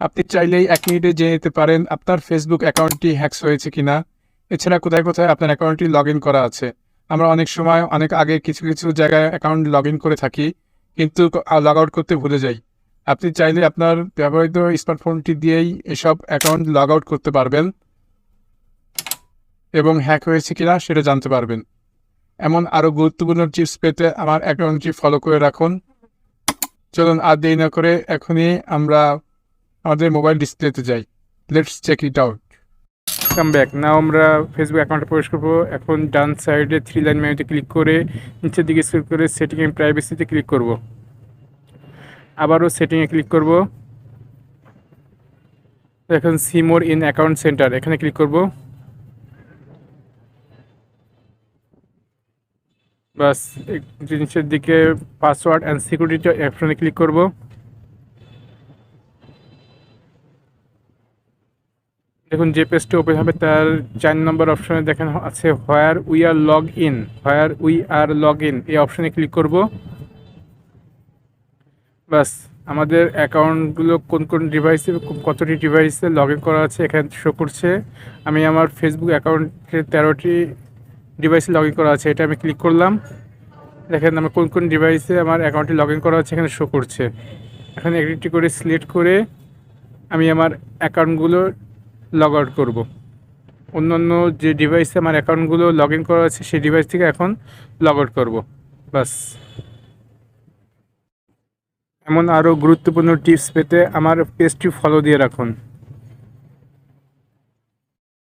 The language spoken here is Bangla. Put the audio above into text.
আপনি চাইলেই ১ মিনিটে জেনে নিতে পারেন আপনার ফেসবুক অ্যাকাউন্টটি হ্যাকস হয়েছে কিনা। এছাড়া কোথায়, কোথায় আপনার অ্যাকাউন্টটি লগইন করা আছে। আমরা অনেক সময় অনেক আগে কিছু জায়গায় অ্যাকাউন্ট লগইন করে থাকি, কিন্তু লগ আউট করতে ভুলে যাই। আপনি চাইলে আপনার ব্যবহৃত স্মার্টফোনটি দিয়েই এসব অ্যাকাউন্ট লগ আউট করতে পারবেন এবং হ্যাক হয়েছে কিনা সেটা জানতে পারবেন। এমন আরও গুরুত্বপূর্ণ টিপস পেতে আমার অ্যাকাউন্টটি ফলো করে রাখুন। চলুন আর দেরি না করে এখনই আমরা আমাদের মোবাইল ডিসপ্লেতে যাই। Let's check it out. Come back. Now আমরা ফেসবুক অ্যাকাউন্টে প্রবেশ করবো। এখন ডান সাইডে 3 লাইন মেনুতে ক্লিক করে নিচের দিকে স্ক্রল করে সেটিং এন্ড প্রাইভেসিতে ক্লিক করব। আবারও সেটিংয়ে ক্লিক করব। এখন see more in account centre এখানে ক্লিক করব। বাস নিচের দিকে পাসওয়ার্ড অ্যান্ড সিকিউরিটি অপশনে ক্লিক করব। দেখুন যে পেজটি ওপেন হবে তার 4 নম্বর অপশনে দেখেন আছে where we are log in এই অপশনে ক্লিক করব। বাস আমাদের অ্যাকাউন্টগুলো কোন কোন ডিভাইসে কতটি ডিভাইসে লগ ইন করা আছে এখানে শো করছে। আমি আমার ফেসবুক অ্যাকাউন্টে 13টি ডিভাইসে লগ ইন করা আছে, এটা আমি ক্লিক করলাম। দেখেন আমার কোন কোন ডিভাইসে আমার অ্যাকাউন্টটি লগ ইন করা আছে এখানে শো করছে। এখন একটি করে সিলেক্ট করে আমি আমার অ্যাকাউন্টগুলো লগ আউট করব। অন্যান্য যে ডিভাইসে আমার অ্যাকাউন্টগুলো লগ ইন করা আছে সেই ডিভাইস থেকে এখন লগ আউট করবো। বাস এমন আরও গুরুত্বপূর্ণ টিপস পেতে আমার পেজটি ফলো দিয়ে রাখুন।